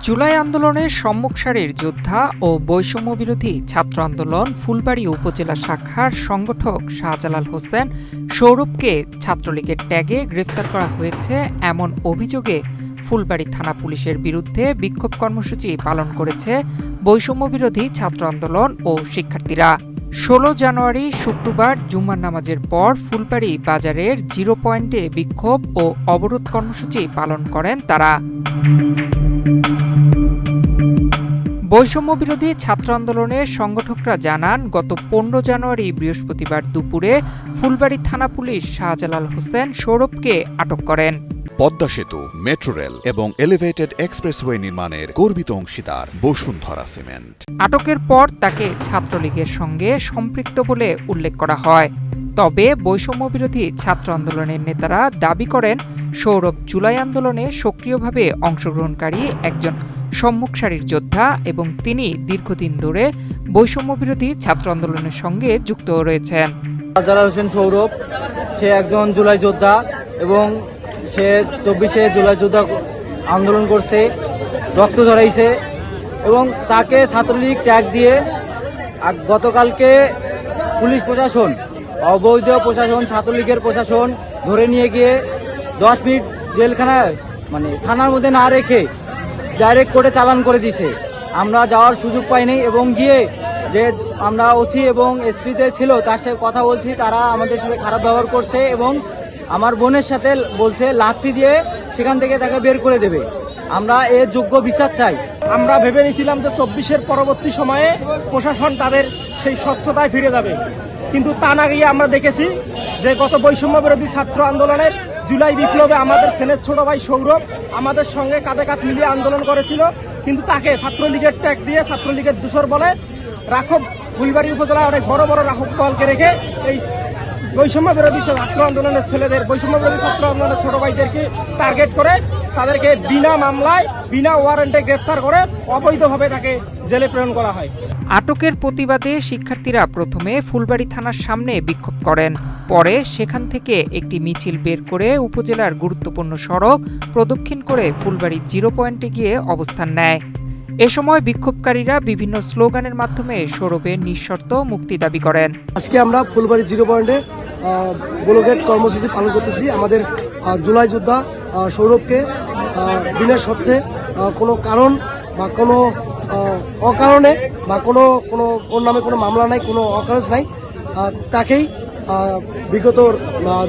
জুলাই আন্দোলনের সম্মুখ সারির যোদ্ধা ও বৈষম্য বিরোধী ছাত্র আন্দোলন ফুলবাড়ী উপজেলা শাখার সংগঠক শাহজালাল হোসেন সৌরভকে ছাত্রলীগের ট্যাগে গ্রেফতার করা হয়েছে এমন অভিযোগে ফুলবাড়ী থানা পুলিশের বিরুদ্ধে বিক্ষোভ কর্মসূচি পালন করেছে বৈষম্য বিরোধী ছাত্র আন্দোলন ও শিক্ষার্থীরা। 16 জানুয়ারি শুক্রবার জুম্মার নামাজের পর ফুলবাড়ী বাজারের 0 পয়েন্টে বিক্ষোভ ও অবরোধ কর্মসূচি পালন করেন তারা। বৈষম্য বিরোধী ছাত্র আন্দোলনের সংগঠকরা জানান, গত 15 জানুয়ারি বৃহস্পতিবার দুপুরে ফুলবাড়ী থানা পুলিশ শাহজালাল হোসেন সৌরভকে আটক করেন। পদ্মা সেতু, মেট্রো রেল এবং এলিভেটেড এক্সপ্রেসওয়ে নির্মাণের গর্বিত অংশীদার বসুন্ধরা সিমেন্ট। আটকের পর তাকে ছাত্রলীগের সঙ্গে সম্পৃক্ত বলে উল্লেখ করা হয়। তবে বৈষম্য বিরোধী ছাত্র আন্দোলনের নেতারা দাবি করেন, সৌরভ জুলাই আন্দোলনে সক্রিয়ভাবে অংশগ্রহণকারী একজন সম্মুখ সারির যোদ্ধা এবং তিনি দীর্ঘদিন ধরে বৈষম্য বিরোধী ছাত্র আন্দোলনের সঙ্গে যুক্ত রয়েছেন। শাহজালাল হোসেন সৌরভ, সে একজন জুলাই যোদ্ধা এবং সে 24শে জুলাই যোদ্ধা আন্দোলন করছে, রক্ত ঝরাইছে এবং তাকে ছাত্রলীগ ট্যাগ দিয়ে গতকালকে পুলিশ প্রশাসন, অবৈধ প্রশাসন, ছাত্রলীগের প্রশাসন ধরে নিয়ে গিয়ে 10 মিনিট জেলখানায় থানার মধ্যে না রেখে ডাইরেক্ট কোর্টে চালান করে দিছে। আমরা যাওয়ার সুযোগ পাইনি এবং গিয়ে যে আমরা ওসি এবং এসপিতে ছিল তার সাথে কথা বলছি, তারা আমাদের সাথে খারাপ ব্যবহার করছে এবং আমার বোনের সাথে বলছে লাথি দিয়ে সেখান থেকে তাকে বের করে দেবে। আমরা এর যোগ্য বিচার চাই। আমরা ভেবে নিয়েছিলাম যে 24-এর পরবর্তী সময়ে প্রশাসন তাদের সেই স্বচ্ছতায় ফিরে যাবে, কিন্তু তা না গিয়ে আমরা দেখেছি যে গত বৈষম্য বিরোধী ছাত্র আন্দোলনের জুলাই বিপ্লবে আমাদের সেনের ছোট ভাই সৌরভ আমাদের সঙ্গে কাঁধে কাঁধ মিলিয়ে আন্দোলন করেছিল, কিন্তু তাকে ছাত্রলীগের ট্যাগ দিয়ে ছাত্রলীগের দূষর বলে রাঘব ফুলবাড়ী উপজেলায় অনেক বড় বড় রাঘব বলকে রেখে এই বৈষম্য বিরোধী ছাত্র আন্দোলনের ছেলেদের, বৈষম্য বিরোধী ছাত্র আন্দোলনের ছোট ভাইদেরকে টার্গেট করে তাদেরকে বিনা মামলায় বিনা ওয়ারেন্টে গ্রেফতার করে অবৈধভাবে তাকে জেলে প্রেরণ করা হয়। আটকের প্রতিবাদে শিক্ষার্থীরা প্রথমে ফুলবাড়ী থানার সামনে বিক্ষোভ করেন, পরে সেখান থেকে একটি মিছিল বের করে উপজেলার গুরুত্বপূর্ণ সড়ক প্রদক্ষিণ করে ফুলবাড়ী 0 পয়েন্টে গিয়ে অবস্থান নেয়। এ সময় বিক্ষোভকারীরা বিভিন্ন স্লোগানের মাধ্যমে সৌরভের নিঃশর্ত মুক্তি দাবি করেন। আজকে আমরা ফুলবাড়ী 0 পয়েন্টে ব্লকেট কর্মসূচি পালন করতেছি। আমাদের জুলাই যোদ্ধা সৌরভকে বিনা শর্তে কোনো কারণ বা কোনো অকারণে বা কোনো ওর নামে কোনো মামলা নাই, কোনো অকারেজ নাই, তাকেই বিগত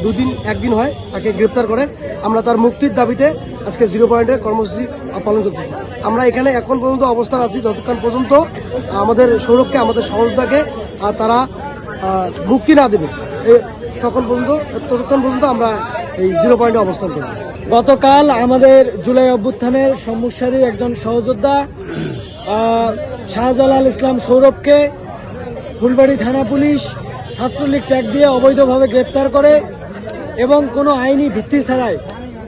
2 দিন 1 দিন হয় তাকে গ্রেপ্তার করে। আমরা তার মুক্তির দাবিতে আজকে 0 পয়েন্টে কর্মসূচি পালন করতেছি। আমরা এখানে এখন পর্যন্ত অবস্থান আছি যতক্ষণ পর্যন্ত আমাদের সৌরভকে, আমাদের সহযোদ্ধাকে তারা মুক্তি না দেবে ততক্ষণ পর্যন্ত আমরা এই 0 পয়েন্টে অবস্থান করি। গতকাল আমাদের জুলাই অভ্যুত্থানের সম্মুখ সারির একজন সহযোদ্ধা শাহজালাল ইসলাম সৌরভকে ফুলবাড়ী থানা পুলিশ ছাত্রলীগ ট্যাগ দিয়ে অবৈধভাবে গ্রেপ্তার করে এবং কোনো আইনি ভিত্তি ছাড়াই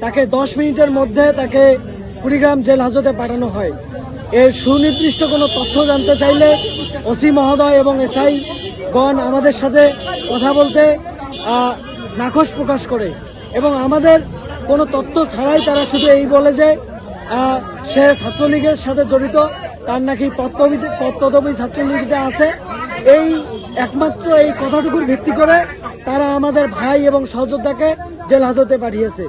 তাকে 10 মিনিটের মধ্যে তাকে কুড়িগ্রাম জেল হাজতে পাঠানো হয়। এর সুনির্দিষ্ট কোনো তথ্য জানতে চাইলে ওসি মহোদয় এবং এসআই গণ আমাদের সাথে কথা বলতে নাখোশ প্রকাশ করে এবং আমাদের কোনো তথ্য ছাড়াই তারা শুধু এই বলে যে সে ছাত্রলীগের সাথে জড়িত, তার নাকি পদপদবী ছাত্রলীগতে আছে। এই একমাত্র এই কথাটুকুর ভিত্তি করে তারা আমাদের ভাই এবং সহযোদ্ধাকে জেল হাজতে পাঠিয়েছে।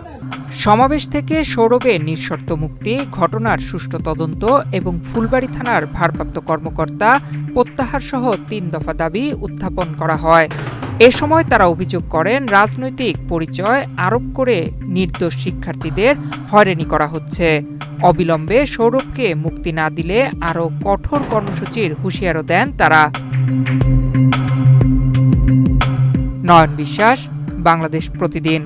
সমাবেশ থেকে সৌরভের নিঃশর্ত মুক্তি, ঘটনার সুষ্ঠু তদন্ত এবং ফুলবাড়ী থানার ভারপ্রাপ্ত কর্মকর্তা প্রত্যাহার সহ 3 দফা দাবি উত্থাপন করা হয়। এ সময় তারা অভিযোগ করেন, রাজনৈতিক পরিচয় আরোপ করে নির্দোষ শিক্ষার্থীদের হয়রানি করা হচ্ছে। অবিলম্বে সৌরভকে মুক্তি না দিলে আরও কঠোর কর্মসূচির হুঁশিয়ারও দেন তারা। নয়ন বিশ্বাস, বাংলাদেশ প্রতিদিন।